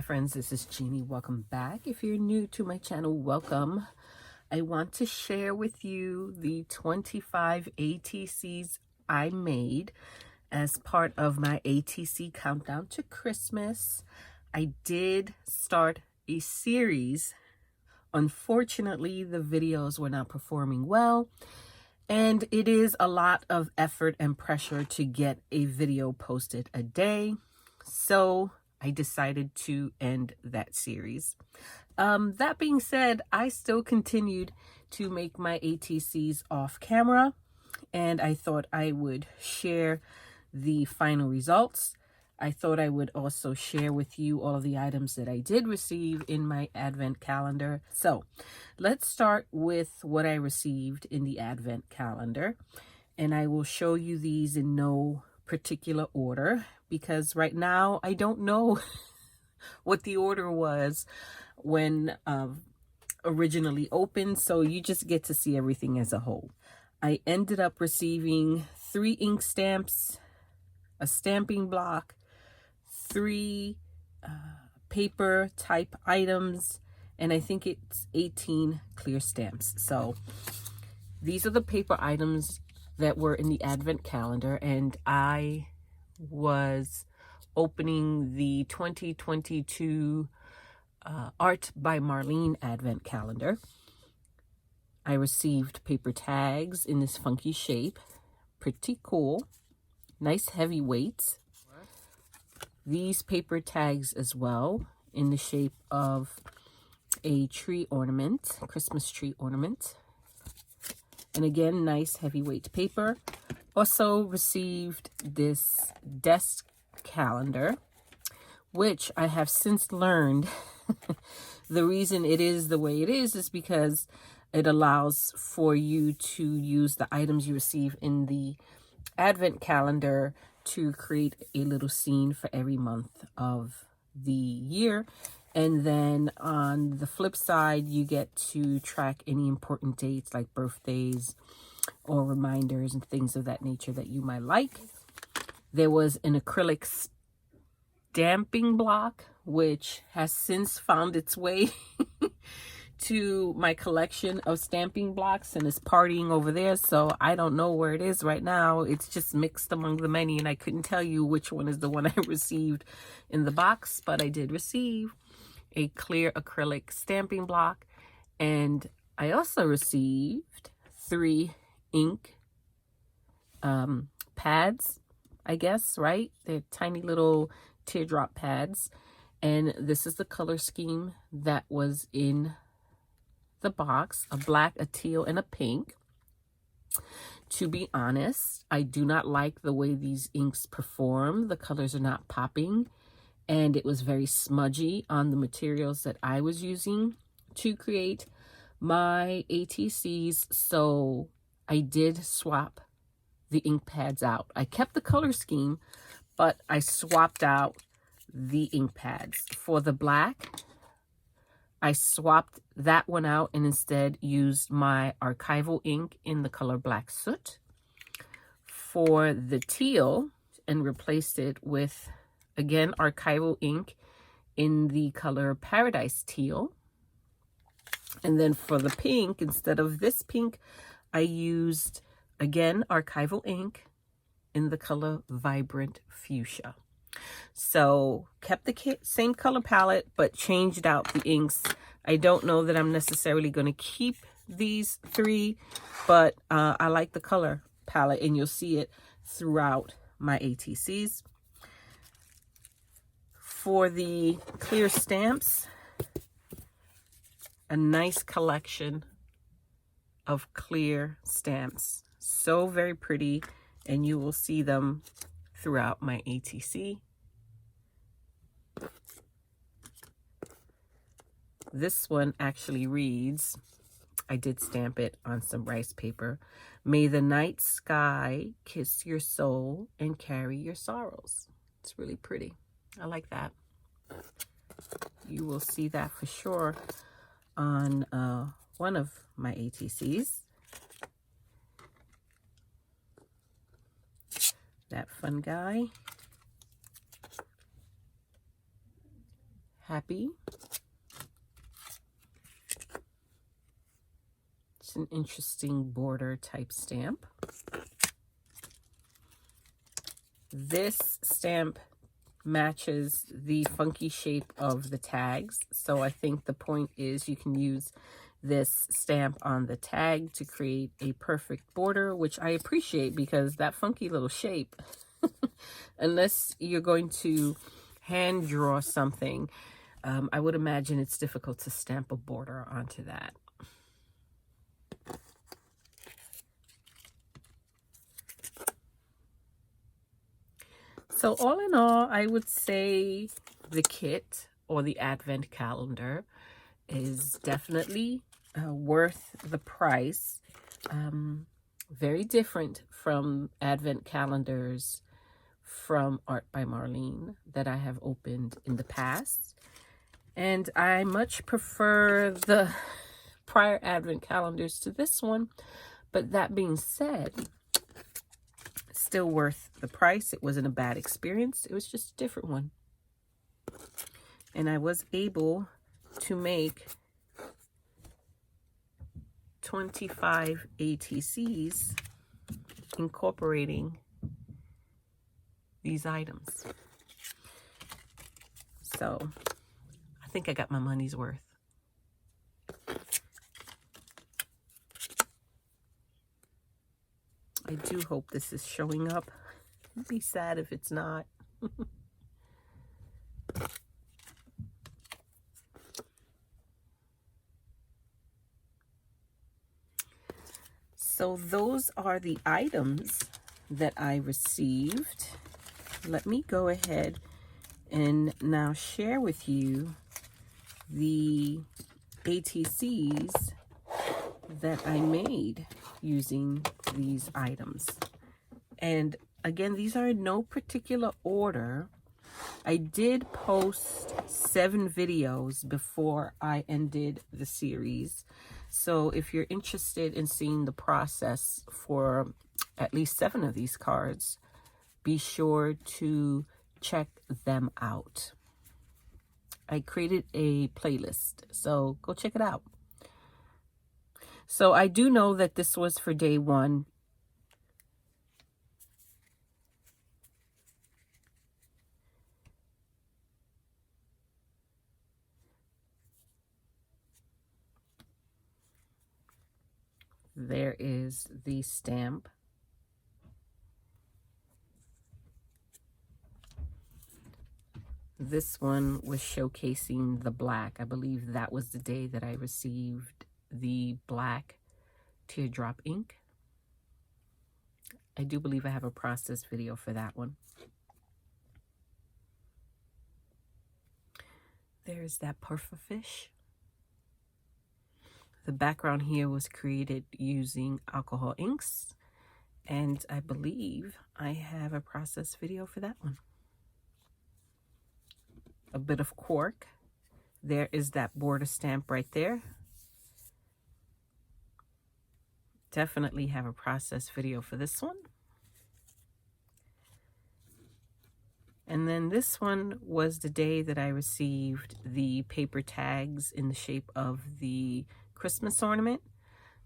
friends, this is Jeannie. Welcome back. If you're new to my channel, welcome. I want to share with you the 25 ATCs I made as part of my ATC countdown to Christmas. I did start a series. Unfortunately, the videos were not performing well, and it is a lot of effort and pressure to get a video posted a day. So I decided to end that series. That being said, I still continued to make my ATCs off camera, and I thought I would share the final results. I thought I would also share with you all of the items that I did receive in my advent calendar. So let's start with what I received in the advent calendar, and I will show you these in no particular order because right now I don't know what the order was when originally opened, so you just get to see everything as a whole. I ended up receiving 3 ink stamps, a stamping block, 3 paper type items, and I think it's 18 clear stamps. So these are the paper items that were in the advent calendar, and I was opening the 2022 Art by Marlene advent calendar. I received paper tags in this funky shape. Pretty cool. Nice heavy weights. These paper tags as well in the shape of a tree ornament, Christmas tree ornament. And again, nice heavyweight paper. Also received this desk calendar, which I have since learned the reason it is the way it is because it allows for you to use the items you receive in the advent calendar to create a little scene for every month of the year. And then on the flip side, you get to track any important dates like birthdays or reminders and things of that nature that you might like. There was an acrylic stamping block, which has since found its way to my collection of stamping blocks and is partying over there. So I don't know where it is right now. It's just mixed among the many, and I couldn't tell you which one is the one I received in the box, but I did receive a clear acrylic stamping block, and I also received 3 ink pads, I guess, right? They're tiny little teardrop pads, and this is the color scheme that was in the box: a black, a teal, and a pink. To be honest, I do not like the way these inks perform. The colors are not popping, and it was very smudgy on the materials that I was using to create my ATCs, so I did swap the ink pads out. I kept the color scheme, but I swapped out the ink pads. For the black, I swapped that one out and instead used my archival ink in the color Black Soot. For the teal, and replaced it with, again, archival ink in the color Paradise Teal. And then for the pink, instead of this pink, I used, again, archival ink in the color Vibrant Fuchsia. So kept the same color palette, but changed out the inks. I don't know that I'm necessarily going to keep these 3, but I like the color palette, and you'll see it throughout my ATCs. For the clear stamps, a nice collection of clear stamps. So very pretty, and you will see them throughout my ATC. This one actually reads, I did stamp it on some rice paper: "May the night sky kiss your soul and carry your sorrows." It's really pretty. I like that. You will see that for sure on one of my ATCs. That fun guy happy. It's an interesting border type stamp. This stamp matches the funky shape of the tags, so I think the point is you can use this stamp on the tag to create a perfect border, which I appreciate because that funky little shape, unless you're going to hand draw something, I would imagine it's difficult to stamp a border onto that. So all in all, I would say the kit or the advent calendar is definitely worth the price. Very different from advent calendars from Art by Marlene that I have opened in the past. And I much prefer the prior advent calendars to this one. But that being said, still worth the price. It wasn't a bad experience. It was just a different one. And I was able to make 25 ATCs incorporating these items. So I think I got my money's worth. I do hope this is showing up. I'd be sad if it's not. So those are the items that I received. Let me go ahead and now share with you the ATCs that I made using these items. And again, these are in no particular order. I did post 7 videos before I ended the series. So if you're interested in seeing the process for at least 7 of these cards, be sure to check them out. I created a playlist, so go check it out. So I do know that this was for day 1. There is the stamp. This one was showcasing the black. I believe that was the day that I received the black teardrop ink. I do believe I have a process video for that one. There's that pufferfish. The background here was created using alcohol inks, and I believe I have a process video for that one. A bit of cork. There is that border stamp right there. Definitely have a process video for this one. And then this one was the day that I received the paper tags in the shape of the Christmas ornament.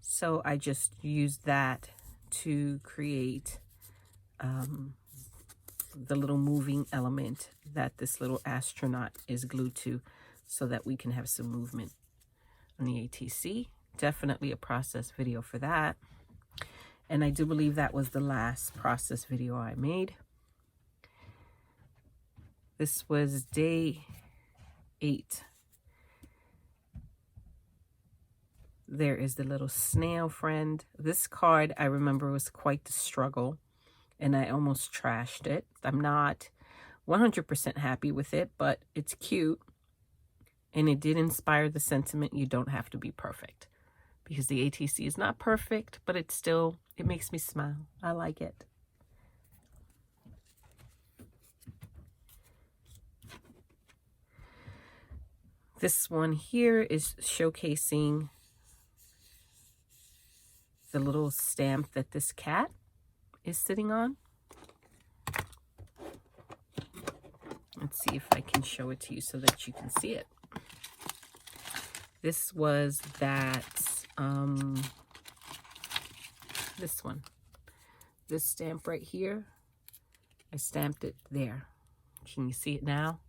So I just used that to create the little moving element that this little astronaut is glued to, so that we can have some movement on the ATC. Definitely a process video for that. And I do believe that was the last process video I made. This was day 8. There is the little snail friend. This card, I remember, was quite the struggle, and I almost trashed it. I'm not 100% happy with it, but it's cute, and it did inspire the sentiment, you don't have to be perfect, because the ATC is not perfect, but it makes me smile. I like it. This one here is showcasing the little stamp that this cat is sitting on. Let's see if I can show it to you so that you can see it. This was that, this one. This stamp right here, I stamped it there. Can you see it now?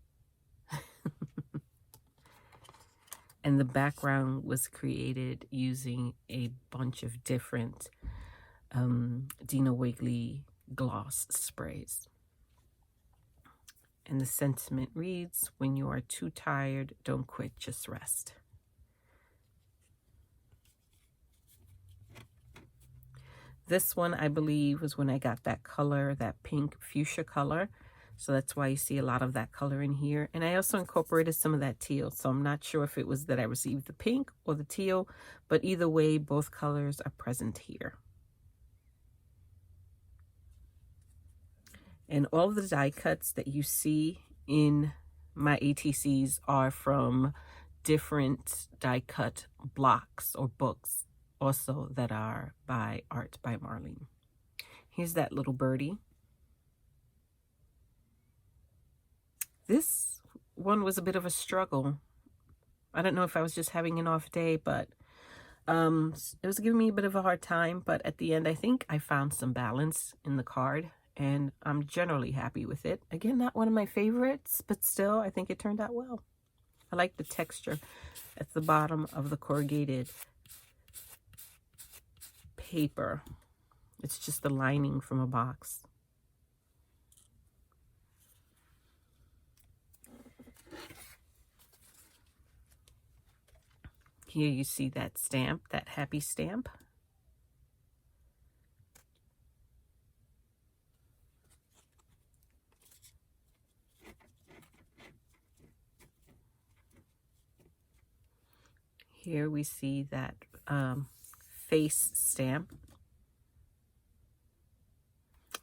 And the background was created using a bunch of different Dina Wiggly gloss sprays. And the sentiment reads, when you are too tired, don't quit, just rest. This one, I believe, was when I got that color, that pink fuchsia color. So that's why you see a lot of that color in here. And I also incorporated some of that teal. So I'm not sure if it was that I received the pink or the teal, but either way, both colors are present here. And all of the die cuts that you see in my ATCs are from different die cut blocks or books also that are by Art by Marlene. Here's that little birdie. This one was a bit of a struggle. I don't know if I was just having an off day, but it was giving me a bit of a hard time. But at the end, I think I found some balance in the card, and I'm generally happy with it. Again, not one of my favorites, but still, I think it turned out well. I like the texture at the bottom of the corrugated paper. It's just the lining from a box. Here you see that stamp, that happy stamp. Here we see that face stamp.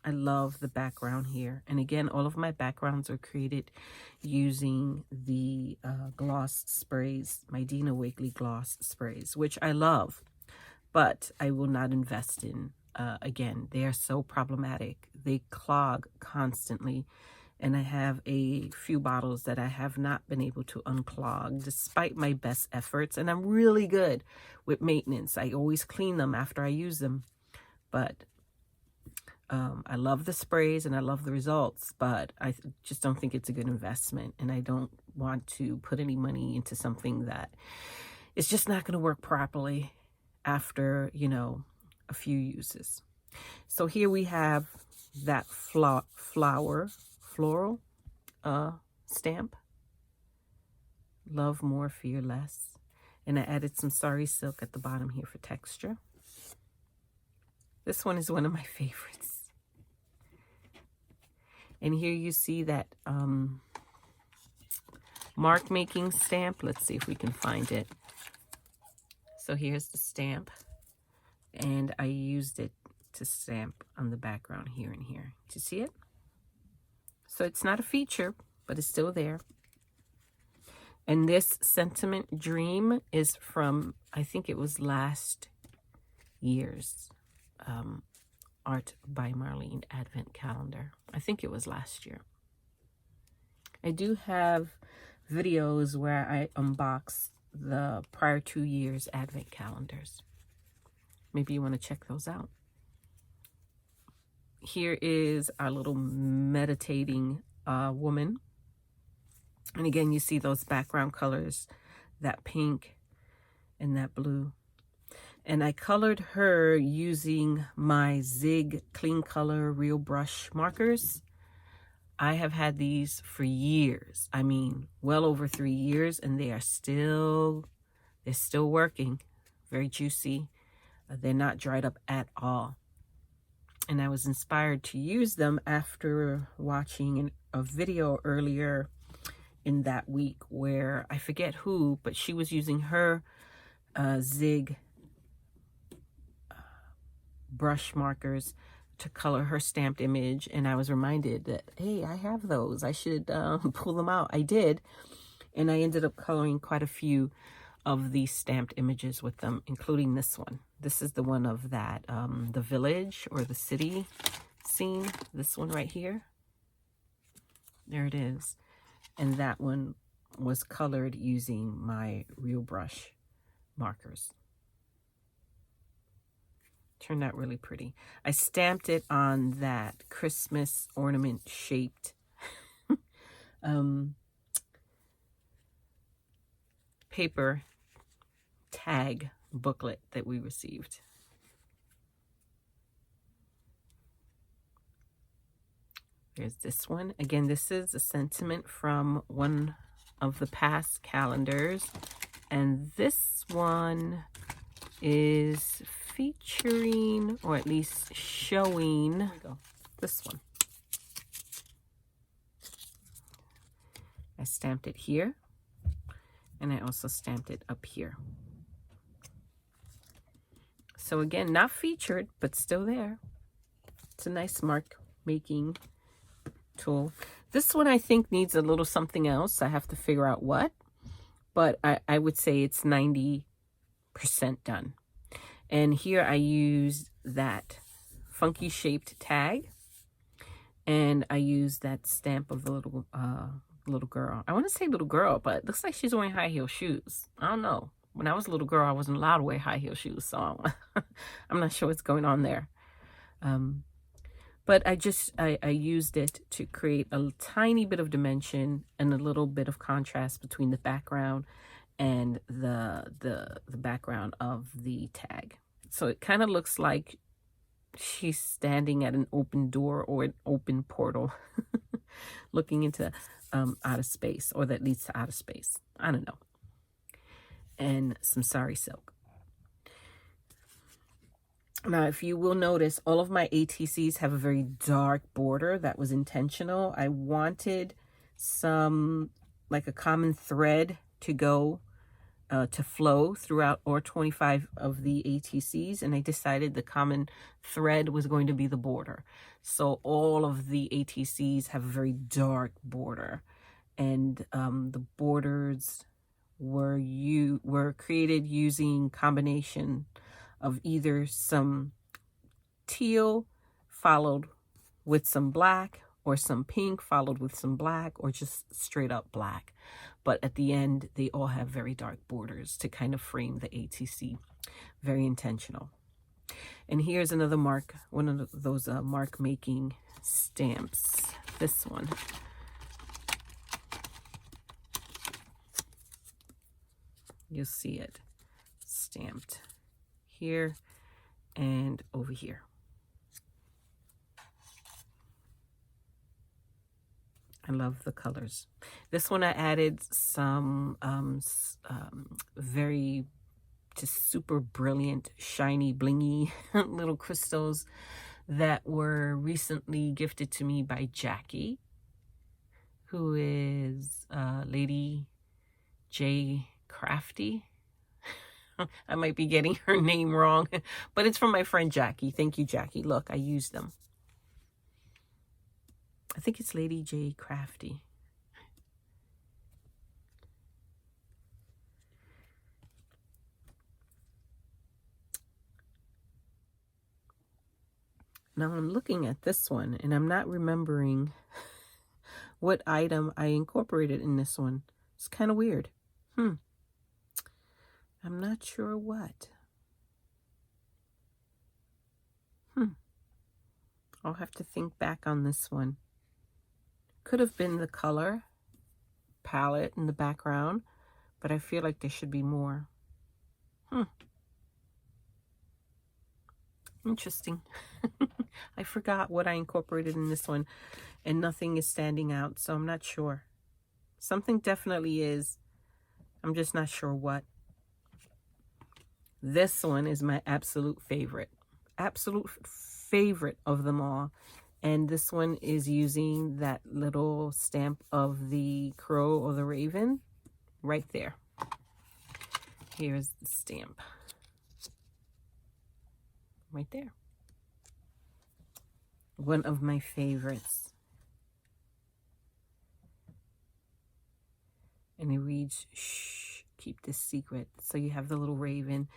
I love the background here. And again, all of my backgrounds are created using the gloss sprays, my Dina Wiggly gloss sprays, which I love, but I will not invest in. Again, they are so problematic. They clog constantly. And I have a few bottles that I have not been able to unclog despite my best efforts. And I'm really good with maintenance. I always clean them after I use them. But I love the sprays and I love the results, but I just don't think it's a good investment. And I don't want to put any money into something that is just not going to work properly after, you know, a few uses. So here we have that floral stamp. Love more, fear less. And I added some sari silk at the bottom here for texture. This one is one of my favorites. And here you see that mark making stamp. Let's see if we can find it. So here's the stamp. And I used it to stamp on the background here and here. Do you see it? So it's not a feature, but it's still there. And this Sentiment Dream is from, I think it was last year's Art by Marlene Advent Calendar. I think it was last year. I do have videos where I unbox the prior 2 years Advent calendars. Maybe you want to check those out. Here is our little meditating woman. And again, you see those background colors, that pink and that blue. And I colored her using my Zig Clean Color Real Brush markers. I have had these for years. I mean, well over 3 years, and they're still working. Very juicy. They're not dried up at all. And I was inspired to use them after watching a video earlier in that week where I forget who, but she was using her Zig brush markers to color her stamped image, and I was reminded that, hey, I have those. I should pull them out. I did, and I ended up coloring quite a few of these stamped images with them, including this one. This is the one of that, the village or the city scene. This one right here. There it is. and that one was colored using my real brush markers. Turned out really pretty. I stamped it on that Christmas ornament shaped paper tag booklet that we received. There's this one. Again, this is a sentiment from one of the past calendars. And this one is featuring, or at least showing, there we go, this one. I stamped it here, and I also stamped it up here. So again, not featured, but still there. It's a nice mark making tool. This one I think needs a little something else. I have to figure out what, but I would say it's 90% done. And here I used that funky shaped tag, and I used that stamp of the little girl. I want to say little girl, but it looks like she's wearing high heel shoes. I don't know. When I was a little girl, I wasn't allowed to wear high heel shoes, so I'm not sure what's going on there. But I used it to create a tiny bit of dimension and a little bit of contrast between the background and the background of the tag. So it kind of looks like she's standing at an open door or an open portal looking into outer space, or that leads to outer space. I don't know. And some sari silk. Now, if you will notice, all of my ATCs have a very dark border. That was intentional. I wanted some, like a common thread to go, to flow throughout all 25 of the ATCs. And I decided the common thread was going to be the border. So all of the ATCs have a very dark border. And the borders were created using combination of either some teal followed with some black, or some pink followed with some black, or just straight up black. But at the end, they all have very dark borders to kind of frame the ATC. Very intentional. And here's another mark, one of those mark making stamps. This one. You'll see it stamped here and over here. I love the colors. This one I added some very just super brilliant, shiny, blingy little crystals that were recently gifted to me by Jackie, who is Lady J. Crafty. I might be getting her name wrong, but it's from my friend Jackie. Thank you, Jackie. Look, I used them. I think it's Lady J. Crafty. Now I'm looking at this one, and I'm not remembering what item I incorporated in this one. It's kind of weird. I'm not sure what. I'll have to think back on this one. Could have been the color palette in the background, but I feel like there should be more. Interesting. I forgot what I incorporated in this one, and nothing is standing out, so I'm not sure. Something definitely is. I'm just not sure what. This one is my absolute favorite. Absolute favorite of them all. And this one is using that little stamp of the crow or the raven right there. Here's the stamp. Right there. One of my favorites. And it reads, shh, keep this secret. So you have the little raven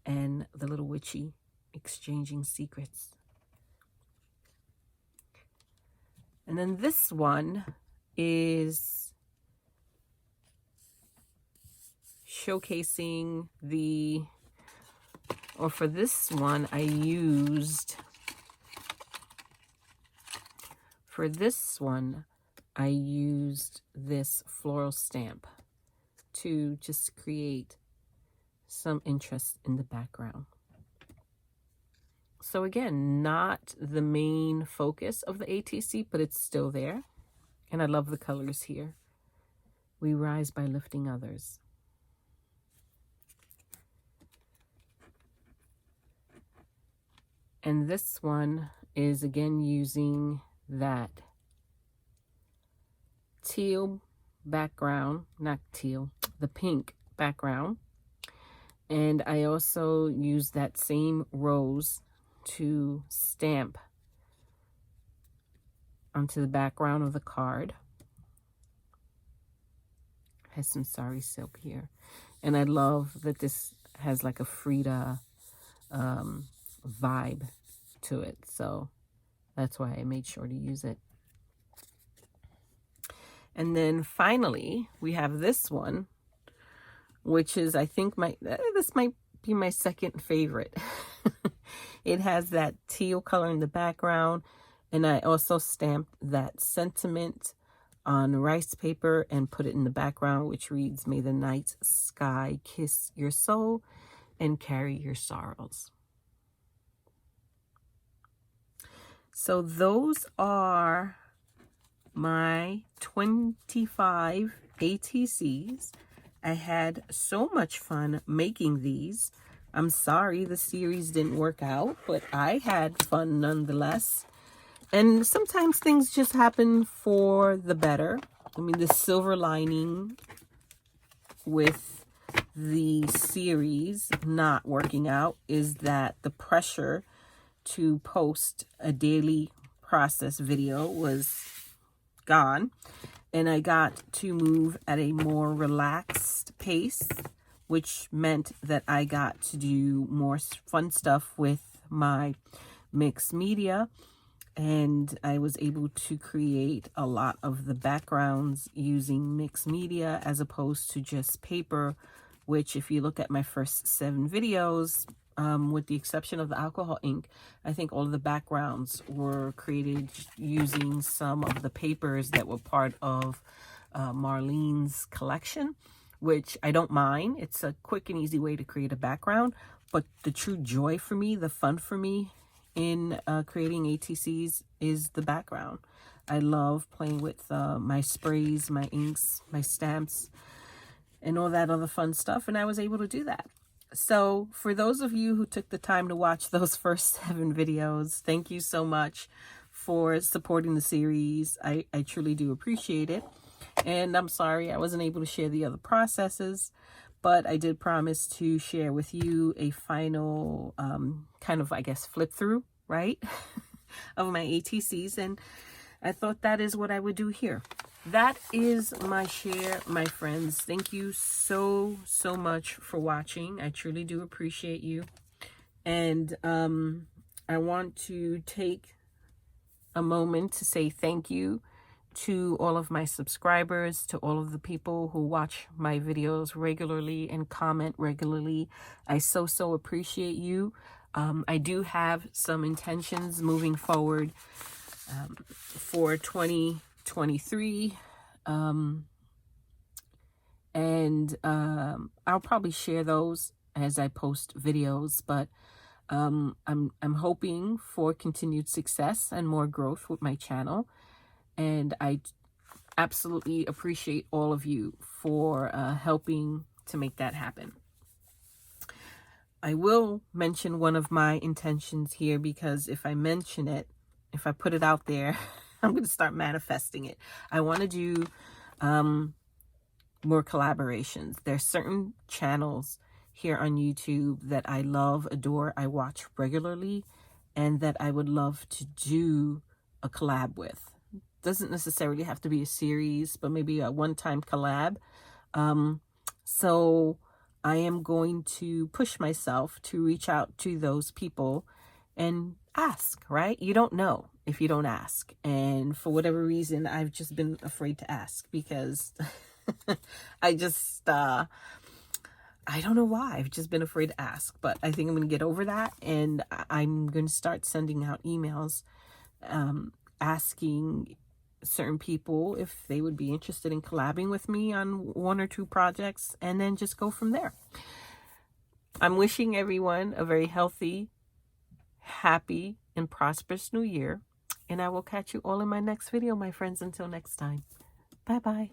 and the little witchy exchanging secrets. And then this one is showcasing the, or for this one, I used this floral stamp to just create some interest in the background. So again, not the main focus of the ATC, but it's still there. And I love the colors here. We rise by lifting others. And this one is again using that teal background, not teal, the pink background. And I also use that same rose to stamp onto the background of the card. Has some sari silk here. And I love that this has like a Frida vibe to it. So that's why I made sure to use it. And then finally, we have this one, which is, I think, this might be my second favorite. It has that teal color in the background, and I also stamped that sentiment on rice paper and put it in the background, which reads, "May the night sky kiss your soul and carry your sorrows." So those are my 25 ATCs. I had so much fun making these. I'm sorry the series didn't work out, but I had fun nonetheless. And sometimes things just happen for the better. I mean, the silver lining with the series not working out is that the pressure to post a daily process video was gone, and I got to move at a more relaxed pace, which meant that I got to do more fun stuff with my mixed media, and I was able to create a lot of the backgrounds using mixed media as opposed to just paper, which if you look at my first 7 videos, with the exception of the alcohol ink, I think all of the backgrounds were created using some of the papers that were part of Marlene's collection, which I don't mind. It's a quick and easy way to create a background, but the true joy for me, the fun for me in creating ATCs is the background. I love playing with my sprays, my inks, my stamps, and all that other fun stuff, and I was able to do that. So for those of you who took the time to watch those first 7 videos, thank you so much for supporting the series. I truly do appreciate it. And I'm sorry I wasn't able to share the other processes, but I did promise to share with you a final kind of, I guess, flip through, right, of my ATCs. And I thought that is what I would do here. That is my share, my friends. Thank you so much for watching. I truly do appreciate you. And I want to take a moment to say thank you to all of my subscribers, to all of the people who watch my videos regularly and comment regularly. I so appreciate you. I do have some intentions moving forward for 2023, and I'll probably share those as I post videos, but I'm hoping for continued success and more growth with my channel, and I absolutely appreciate all of you for helping to make that happen. I will mention one of my intentions here, because if I mention it, if I put it out there, I'm going to start manifesting it. I want to do more collaborations. There's certain channels here on YouTube that I love, adore, I watch regularly, and that I would love to do a collab with. Doesn't necessarily have to be a series, but maybe a one-time collab. So I am going to push myself to reach out to those people and ask, right? You don't know if you don't ask. And for whatever reason, I've just been afraid to ask, because I just, I don't know why. I've just been afraid to ask, but I think I'm going to get over that, and I'm going to start sending out emails asking certain people if they would be interested in collabing with me on 1 or 2 projects, and then just go from there. I'm wishing everyone a very healthy, happy, and prosperous new year, and I will catch you all in my next video, my friends. Until next time, bye bye.